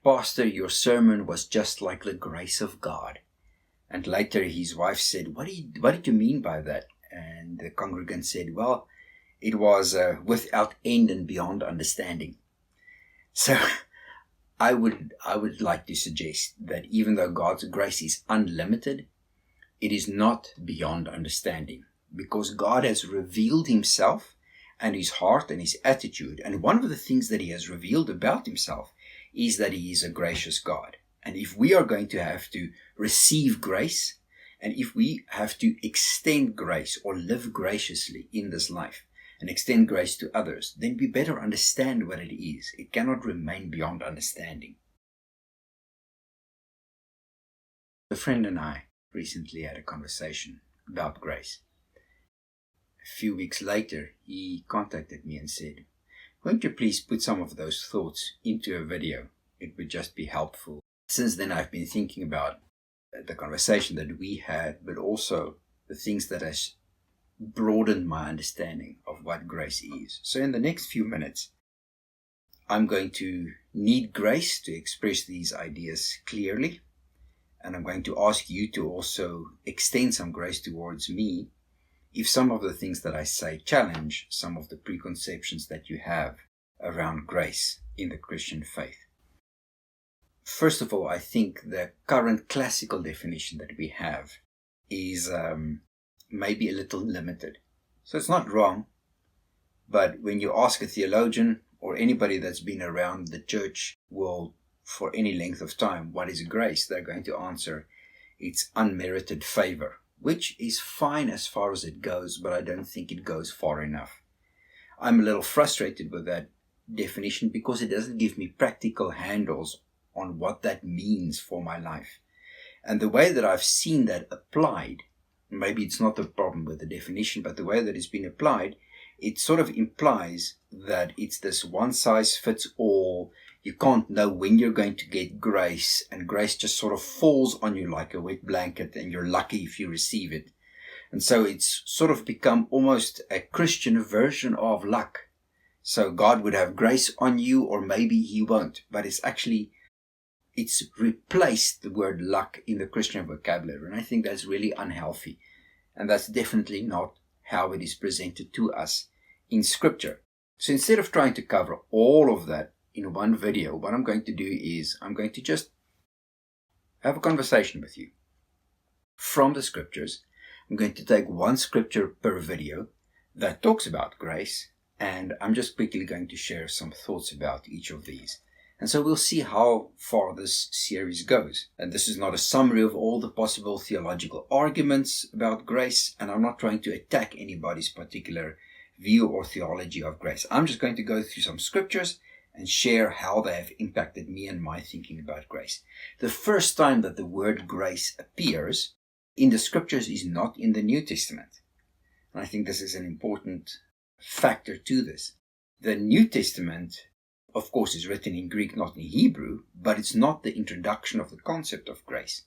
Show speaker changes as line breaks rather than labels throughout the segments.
"Pastor, your sermon was just like the grace of God." And later his wife said, what did you mean by that? And the congregant said, "Well, it was without end and beyond understanding." So I would like to suggest that even though God's grace is unlimited, it is not beyond understanding, because God has revealed himself and his heart and his attitude. And one of the things that he has revealed about himself is that he is a gracious God. And if we are going to have to receive grace, and if we have to extend grace or live graciously in this life and extend grace to others, then we better understand what it is. It cannot remain beyond understanding. A friend and I recently had a conversation about grace. A few weeks later, he contacted me and said, "Won't you please put some of those thoughts into a video? It would just be helpful." Since then, I've been thinking about the conversation that we had, but also the things that has broadened my understanding of what grace is. So in the next few minutes, I'm going to need grace to express these ideas clearly. And I'm going to ask you to also extend some grace towards me if some of the things that I say challenge some of the preconceptions that you have around grace in the Christian faith. First of all, I think the current classical definition that we have is maybe a little limited. So it's not wrong, but when you ask a theologian or anybody that's been around the church world for any length of time, what is grace? They're going to answer, it's unmerited favor, which is fine as far as it goes, but I don't think it goes far enough. I'm a little frustrated with that definition because it doesn't give me practical handles on what that means for my life. And the way that I've seen that applied, maybe it's not the problem with the definition, but the way that it's been applied, it sort of implies that it's this one size fits all. You can't know when you're going to get grace, and grace just sort of falls on you like a wet blanket, and you're lucky if you receive it. And so it's sort of become almost a Christian version of luck. So God would have grace on you, or maybe he won't, but it's replaced the word luck in the Christian vocabulary, and I think that's really unhealthy. And that's definitely not how it is presented to us in Scripture. So instead of trying to cover all of that in one video, what I'm going to do is I'm going to just have a conversation with you from the Scriptures. I'm going to take one scripture per video that talks about grace, and I'm just quickly going to share some thoughts about each of these. And so we'll see how far this series goes. And this is not a summary of all the possible theological arguments about grace, and I'm not trying to attack anybody's particular view or theology of grace. I'm just going to go through some scriptures and share how they have impacted me and my thinking about grace. The first time that the word grace appears in the scriptures is not in the New Testament. And I think this is an important factor to this. The New Testament, of course, is written in Greek, not in Hebrew, but it's not the introduction of the concept of grace.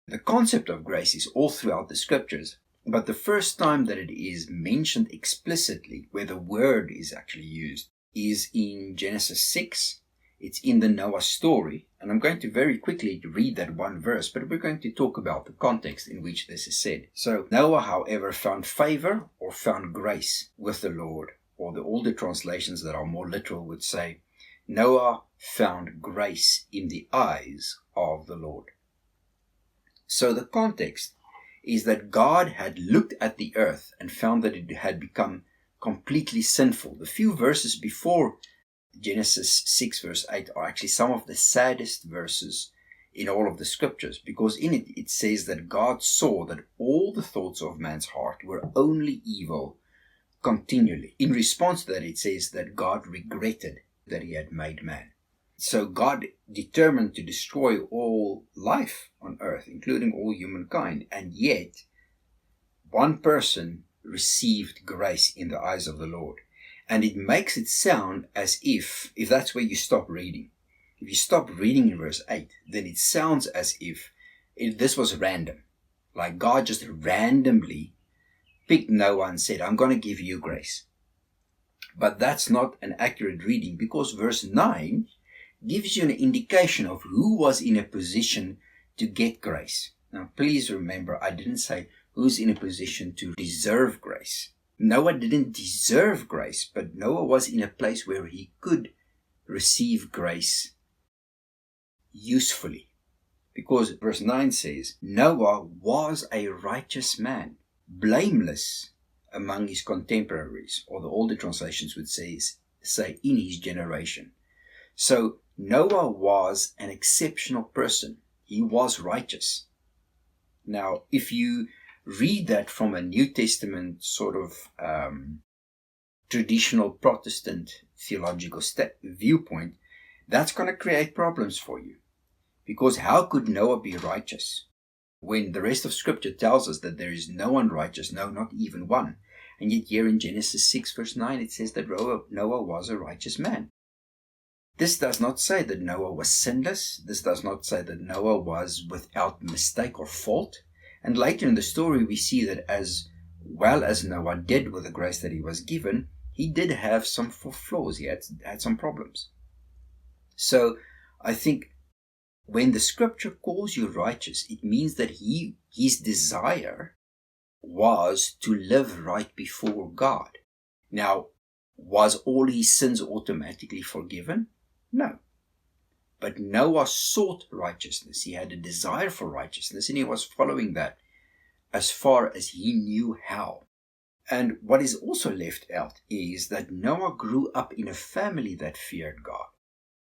The concept of grace is all throughout the scriptures, but the first time that it is mentioned explicitly, where the word is actually used, is in Genesis 6. It's in the Noah story, and I'm going to very quickly read that one verse, but we're going to talk about the context in which this is said. So, Noah, however, found favor or found grace with the Lord, or the older translations that are more literal would say, Noah found grace in the eyes of the Lord. So the context is that God had looked at the earth and found that it had become completely sinful. The few verses before Genesis 6 verse 8 are actually some of the saddest verses in all of the scriptures, because in it, it says that God saw that all the thoughts of man's heart were only evil continually. In response to that, it says that God regretted that he had made man. So God determined to destroy all life on earth, including all humankind, and yet one person received grace in the eyes of the Lord. And it makes it sound as if that's where you stop reading. If you stop reading in verse 8, then it sounds as if this was random. Like God just randomly picked Noah and said, I'm going to give you grace. But that's not an accurate reading, because verse 9 gives you an indication of who was in a position to get grace. Now, please remember, I didn't say who's in a position to deserve grace. Noah didn't deserve grace, but Noah was in a place where he could receive grace usefully. Because verse 9 says, Noah was a righteous man, blameless among his contemporaries, or the older translations would say in his generation. So Noah was an exceptional person. He was righteous. Now, if you read that from a New Testament sort of traditional Protestant theological viewpoint, that's going to create problems for you. Because how could Noah be righteous when the rest of Scripture tells us that there is no one righteous, no, not even one? And yet here in Genesis 6 verse 9 it says that Noah was a righteous man. This does not say that Noah was sinless. This does not say that Noah was without mistake or fault. And later in the story we see that as well as Noah did with the grace that he was given, he did have some flaws. He had some problems. So I think when the Scripture calls you righteous, it means that his desire was to live right before God. Now, was all his sins automatically forgiven? No. But Noah sought righteousness. He had a desire for righteousness, and he was following that as far as he knew how. And what is also left out is that Noah grew up in a family that feared God.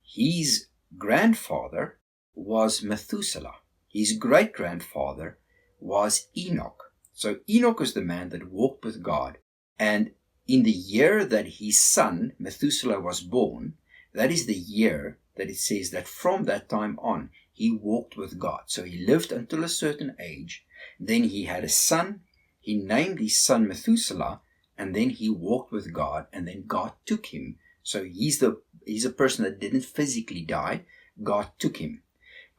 His grandfather was Methuselah. His great-grandfather was Enoch. So Enoch was the man that walked with God. And in the year that his son, Methuselah, was born, that is the year that it says that from that time on, he walked with God. So he lived until a certain age. Then he had a son. He named his son Methuselah. And then he walked with God. And then God took him. So he's a person that didn't physically die. God took him.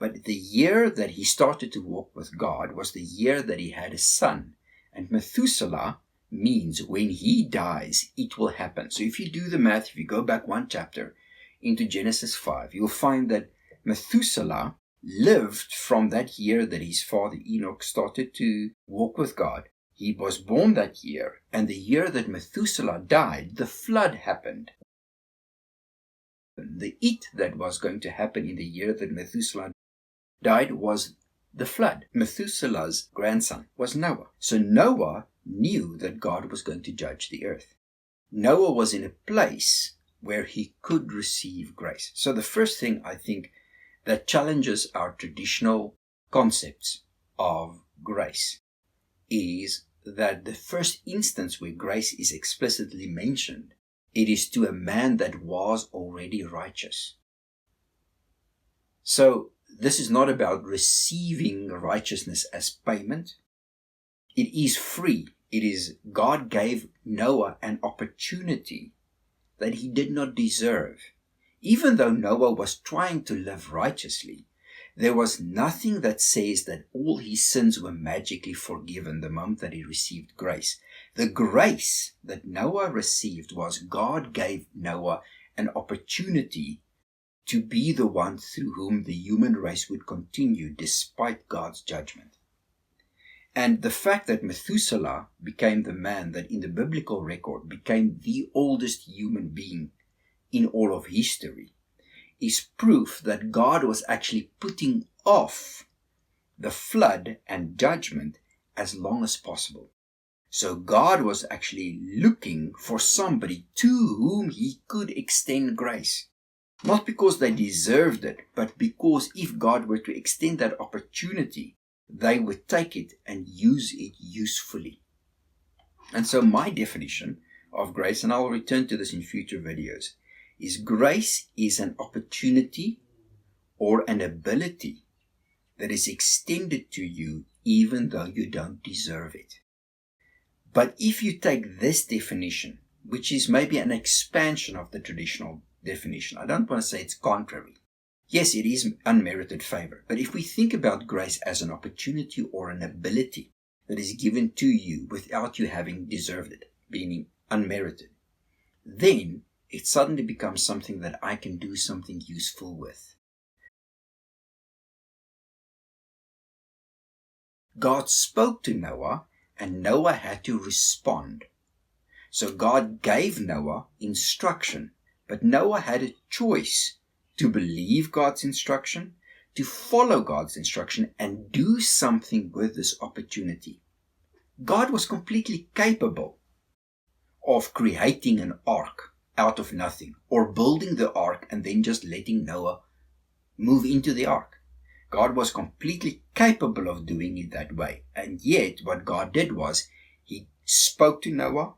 But the year that he started to walk with God was the year that he had a son. And Methuselah means when he dies, it will happen. So if you do the math, if you go back one chapter into Genesis 5, you'll find that Methuselah lived from that year that his father Enoch started to walk with God. He was born that year, and the year that Methuselah died, the flood happened. The that was going to happen in the year that Methuselah died was the flood. Methuselah's grandson was Noah. So Noah knew that God was going to judge the earth. Noah was in a place where he could receive grace. So the first thing I think that challenges our traditional concepts of grace is that the first instance where grace is explicitly mentioned, it is to a man that was already righteous. So this is not about receiving righteousness as payment. It is free. It is God gave Noah an opportunity that he did not deserve. Even though Noah was trying to live righteously, there was nothing that says that all his sins were magically forgiven the moment that he received grace. The grace that Noah received was God gave Noah an opportunity to be the one through whom the human race would continue despite God's judgment. And the fact that Methuselah became the man that in the biblical record became the oldest human being in all of history is proof that God was actually putting off the flood and judgment as long as possible. So God was actually looking for somebody to whom he could extend grace. Not because they deserved it, but because if God were to extend that opportunity, they would take it and use it usefully. And so my definition of grace, and I'll return to this in future videos, is grace is an opportunity or an ability that is extended to you even though you don't deserve it. But if you take this definition, which is maybe an expansion of the traditional definition, I don't want to say it's contrary. Yes, it is unmerited favor. But if we think about grace as an opportunity or an ability that is given to you without you having deserved it, being unmerited, then it suddenly becomes something that I can do something useful with. God spoke to Noah, and Noah had to respond. So God gave Noah instruction, but Noah had a choice to believe God's instruction, to follow God's instruction, and do something with this opportunity. God was completely capable of creating an ark out of nothing, or building the ark and then just letting Noah move into the ark. God was completely capable of doing it that way. And yet what God did was he spoke to Noah.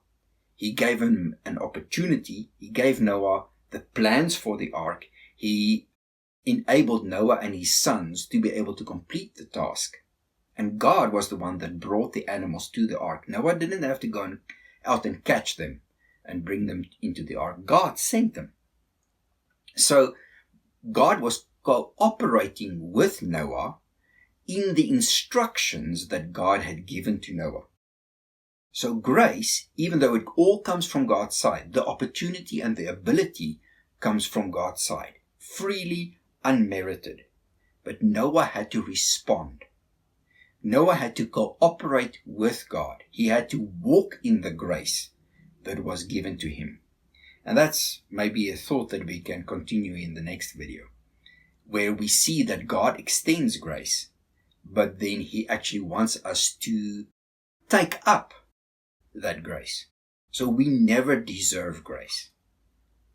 He gave him an opportunity. He gave Noah the plans for the ark. He enabled Noah and his sons to be able to complete the task. And God was the one that brought the animals to the ark. Noah didn't have to go out and catch them and bring them into the ark. God sent them. So God was cooperating with Noah in the instructions that God had given to Noah. So grace, even though it all comes from God's side, the opportunity and the ability comes from God's side, freely, unmerited. But Noah had to respond. Noah had to cooperate with God. He had to walk in the grace that was given to him. And that's maybe a thought that we can continue in the next video, where we see that God extends grace, but then he actually wants us to take up that grace. So we never deserve grace.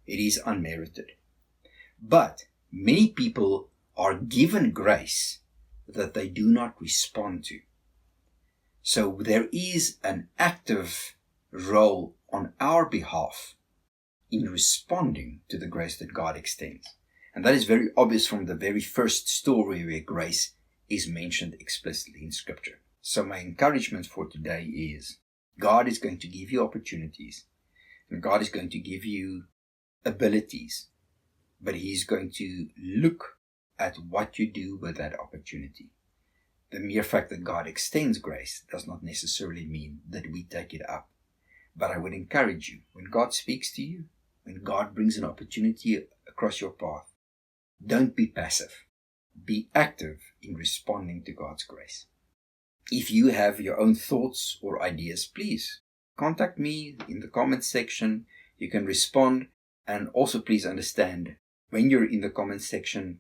It is unmerited. But many people are given grace that they do not respond to. So there is an active role on our behalf in responding to the grace that God extends. And that is very obvious from the very first story where grace is mentioned explicitly in Scripture. So my encouragement for today is God is going to give you opportunities, and God is going to give you abilities, but He's going to look at what you do with that opportunity. The mere fact that God extends grace does not necessarily mean that we take it up. But I would encourage you, when God speaks to you, when God brings an opportunity across your path, don't be passive. Be active in responding to God's grace. If you have your own thoughts or ideas, please contact me in the comments section. You can respond, and also please understand, when you're in the comments section,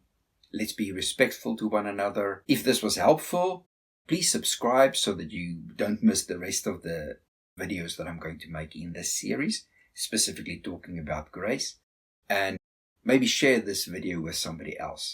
let's be respectful to one another. If this was helpful, please subscribe so that you don't miss the rest of the videos that I'm going to make in this series, specifically talking about grace. And maybe share this video with somebody else.